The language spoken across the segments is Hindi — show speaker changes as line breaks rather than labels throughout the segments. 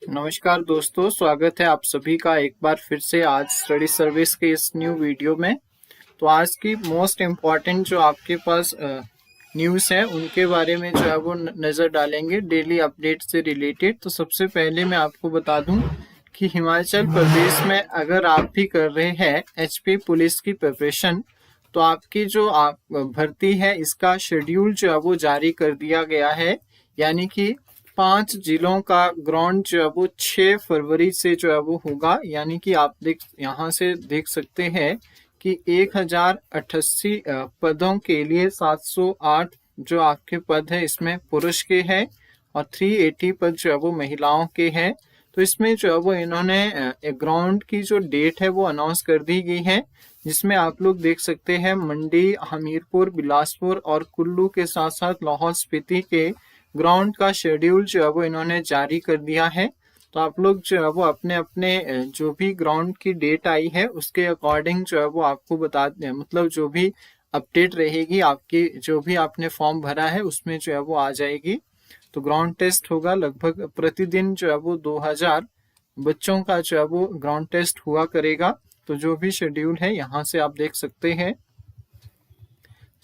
नमस्कार दोस्तों, स्वागत है आप सभी का एक बार फिर से आज स्टडी सर्विस के इस न्यू वीडियो में। तो आज की मोस्ट इम्पॉर्टेंट जो आपके पास न्यूज़ है उनके बारे में जो है वो नज़र डालेंगे डेली अपडेट से रिलेटेड। तो सबसे पहले मैं आपको बता दूं कि हिमाचल प्रदेश में अगर आप भी कर रहे हैं एचपी पुलिस की प्रिपरेशन, तो आपकी जो भर्ती है इसका शेड्यूल जो है वो जारी कर दिया गया है। यानी कि 5 जिलों का ग्राउंड जो है वो 6 फरवरी से जो है वो होगा। यानी कि आप यहाँ से देख सकते हैं कि 1088 पदों के लिए 708 जो आपके पद है इसमें पुरुष के हैं और 380 पद जो है वो महिलाओं के हैं। तो इसमें जो है वो इन्होंने ग्राउंड की जो डेट है वो अनाउंस कर दी गई है, जिसमें आप लोग देख सकते हैं मंडी, हमीरपुर, बिलासपुर और कुल्लू के साथ साथ लाहौल स्पीति के ग्राउंड का शेड्यूल जो है वो इन्होंने जारी कर दिया है। तो आप लोग जो है वो अपने अपने जो भी ग्राउंड की डेट आई है उसके अकॉर्डिंग जो है वो आपको बता मतलब जो भी अपडेट रहेगी आपकी, जो भी आपने फॉर्म भरा है उसमें जो है वो आ जाएगी। तो ग्राउंड टेस्ट होगा, लगभग प्रतिदिन जो है वो 2000 बच्चों का जो है वो ग्राउंड टेस्ट हुआ करेगा। तो जो भी शेड्यूल है यहाँ से आप देख सकते हैं।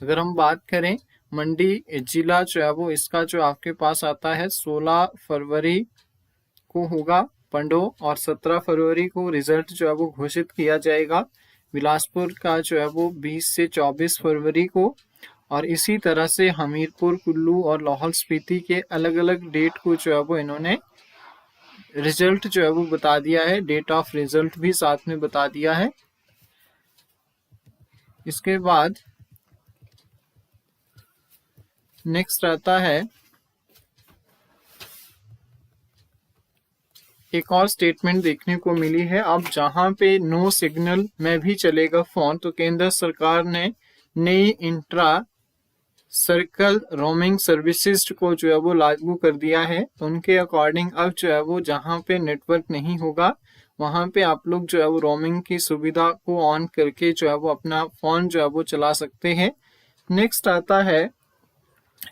अगर हम बात करें मंडी जिला जो है वो इसका जो आपके पास आता है 16 फरवरी को होगा पंडो और 17 फरवरी को रिजल्ट जो है वो घोषित किया जाएगा। बिलासपुर का जो है वो 20 से 24 फरवरी को, और इसी तरह से हमीरपुर, कुल्लू और लाहौल स्पीति के अलग अलग डेट को जो है वो इन्होंने रिजल्ट जो है वो बता दिया है। डेट ऑफ रिजल्ट भी साथ में बता दिया है। इसके बाद नेक्स्ट आता है एक और स्टेटमेंट देखने को मिली है। अब जहां पे नो सिग्नल में भी चलेगा फोन, तो केंद्र सरकार ने नई इंट्रा सर्कल रोमिंग सर्विसेज को जो है वो लागू कर दिया है। तो उनके अकॉर्डिंग अब जो है वो जहां पे नेटवर्क नहीं होगा वहां पे आप लोग जो है वो रोमिंग की सुविधा को ऑन करके जो है वो अपना फोन जो है वो चला सकते हैं। नेक्स्ट आता है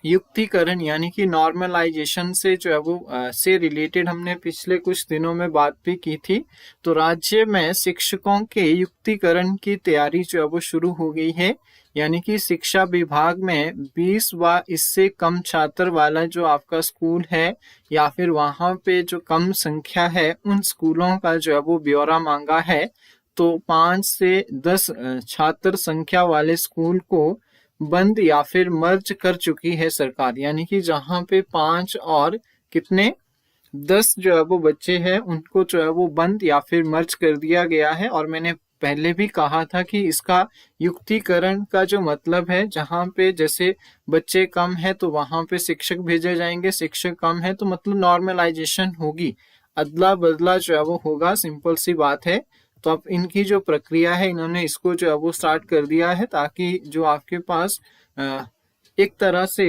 युक्तिकरण, यानी कि नॉर्मलाइजेशन से जो है वो से रिलेटेड हमने पिछले कुछ दिनों में बात भी की थी। तो राज्य में शिक्षकों के युक्तिकरण की तैयारी जो है वो शुरू हो गई है। यानी कि शिक्षा विभाग में 20 व इससे कम छात्र वाला जो आपका स्कूल है या फिर वहां पे जो कम संख्या है उन स्कूलों का जो है वो ब्यौरा मांगा है। तो 5 से 10 छात्र संख्या वाले स्कूल को बंद या फिर मर्ज कर चुकी है सरकार। यानी कि जहां पे 5 और कितने 10 जो है वो बच्चे हैं उनको जो है वो बंद या फिर मर्ज कर दिया गया है। और मैंने पहले भी कहा था कि इसका युक्तिकरण का जो मतलब है, जहां पे जैसे बच्चे कम है तो वहां पे शिक्षक भेजे जाएंगे, शिक्षक कम है तो मतलब नॉर्मलाइजेशन होगी, अदला बदला जो है वो होगा। सिंपल सी बात है। तो अब इनकी जो प्रक्रिया है इन्होंने इसको जो है वो स्टार्ट कर दिया है, ताकि जो आपके पास एक तरह से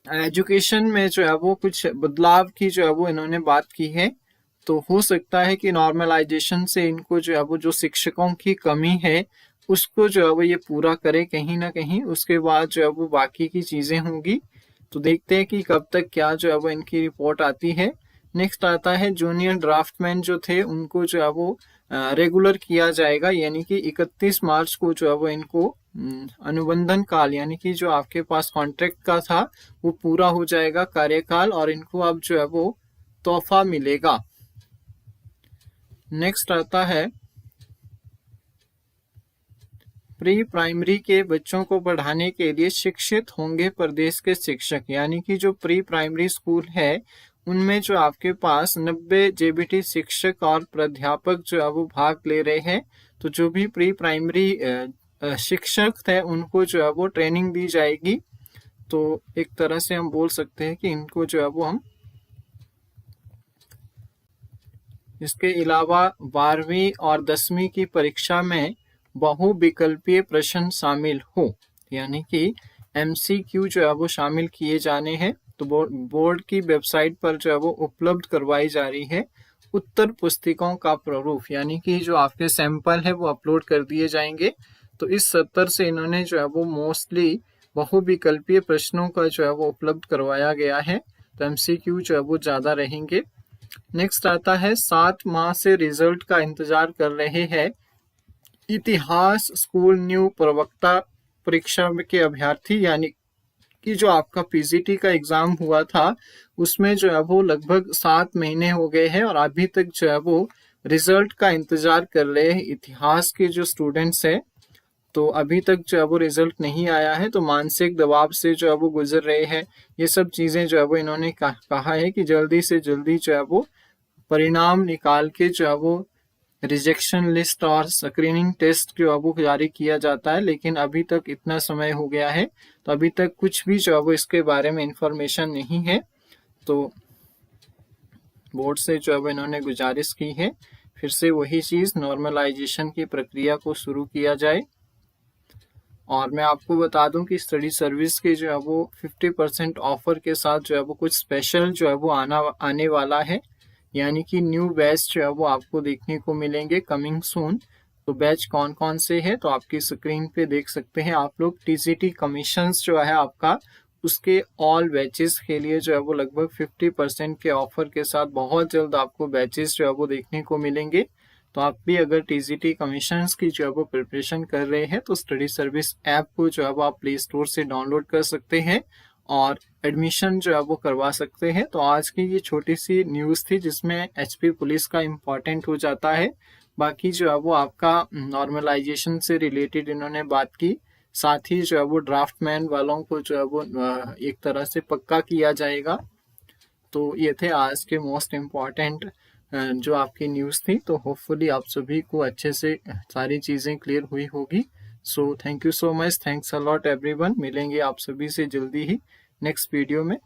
एजुकेशन में जो है वो कुछ बदलाव की जो है वो इन्होंने बात की है। तो हो सकता है कि नॉर्मलाइजेशन से इनको जो है वो जो शिक्षकों की कमी है उसको जो है वो ये पूरा करे कहीं ना कहीं। उसके बाद जो है वो बाकी की चीजें होंगी। तो देखते हैं कि कब तक क्या जो है वो इनकी रिपोर्ट आती है। नेक्स्ट आता है जूनियर ड्राफ्टमैन जो थे उनको जो है वो रेगुलर किया जाएगा। यानी कि 31 मार्च को जो है वो इनको अनुबंधन काल, यानी कि जो आपके पास कॉन्ट्रैक्ट का था वो पूरा हो जाएगा कार्यकाल, और इनको अब जो है वो तोहफा मिलेगा। नेक्स्ट आता है प्री प्राइमरी के बच्चों को पढ़ाने के लिए शिक्षित होंगे प्रदेश के शिक्षक। यानी कि जो प्री प्राइमरी स्कूल है उनमें जो आपके पास 90 जेबीटी शिक्षक और प्राध्यापक जो है वो भाग ले रहे हैं। तो जो भी प्री प्राइमरी शिक्षक थे उनको जो है वो ट्रेनिंग दी जाएगी। तो एक तरह से हम बोल सकते हैं कि इनको जो है वो हम इसके अलावा 12वीं और 10वीं की परीक्षा में बहुविकल्पीय प्रश्न शामिल हो, यानी कि एमसीक्यू जो है वो शामिल किए जाने हैं। तो बोर्ड की वेबसाइट पर जो है वो उपलब्ध करवाई जा रही है उत्तर पुस्तिकाओं का प्रारूप, यानी कि जो आपके सैंपल है वो अपलोड कर दिए जाएंगे। तो इस सत्र से इन्होंने जो है वो मोस्टली बहुविकल्पीय प्रश्नों का जो है वो उपलब्ध करवाया गया है। तो एमसीक्यू जो है वो ज़्यादा रहेंगे। नेक्स्ट आता है 7 माह से रिजल्ट का इंतजार कर रहे हैं इतिहास स्कूल न्यू प्रवक्ता परीक्षा के अभ्यर्थी, यानी कि जो आपका पीजीटी का एग्जाम हुआ था उसमें जो है वो लगभग 7 महीने हो गए हैं और अभी तक जो है वो रिजल्ट का इंतजार कर रहे हैं इतिहास के जो स्टूडेंट्स हैं। तो अभी तक जो है वो रिजल्ट नहीं आया है, तो मानसिक दबाव से जो है वो गुजर रहे हैं। ये सब चीजें जो है वो इन्होंने कहा है कि जल्दी से जल्दी जो है वो परिणाम निकाल के जो है वो रिजेक्शन लिस्ट और स्क्रीनिंग टेस्ट जो है वो जारी किया जाता है, लेकिन अभी तक इतना समय हो गया है तो अभी तक कुछ भी जो है वो इसके बारे में इंफॉर्मेशन नहीं है। तो बोर्ड से जो है वो इन्होंने गुजारिश की है फिर से वही चीज नॉर्मलाइजेशन की प्रक्रिया को शुरू किया जाए। और मैं आपको बता दूं कि स्टडी सर्विस के जो है वो 50% ऑफर के साथ जो है वो कुछ स्पेशल जो है वो आने वाला है, यानी कि न्यू बैच जो है वो आपको देखने को मिलेंगे कमिंग सून। तो बैच कौन कौन से है तो आपकी स्क्रीन पे देख सकते हैं आप लोग। टीजीटी कमीशंस जो है आपका उसके ऑल बैचेस के लिए जो है वो लगभग 50% के ऑफर के साथ बहुत जल्द आपको बैचेस जो है वो देखने को मिलेंगे। तो आप भी अगर टीजीटी कमीशंस की जो है वो प्रिपरेशन कर रहे हैं तो स्टडी सर्विस ऐप को जो है वो आप प्ले स्टोर से डाउनलोड कर सकते हैं और एडमिशन जो है वो करवा सकते हैं। तो आज की ये छोटी सी न्यूज़ थी जिसमें एचपी पुलिस का इम्पोर्टेंट हो जाता है। बाकी जो है वो आपका नॉर्मलाइजेशन से रिलेटेड इन्होंने बात की, साथ ही जो है वो ड्राफ्टमैन वालों को जो है वो एक तरह से पक्का किया जाएगा। तो ये थे आज के मोस्ट इम्पॉर्टेंट जो आपकी न्यूज़ थी। तो होपफुली आप सभी को अच्छे से सारी चीज़ें क्लियर हुई होगी। So thank you so much, thanks a lot everyone. मिलेंगे आप सभी से जल्दी ही नेक्स्ट वीडियो में।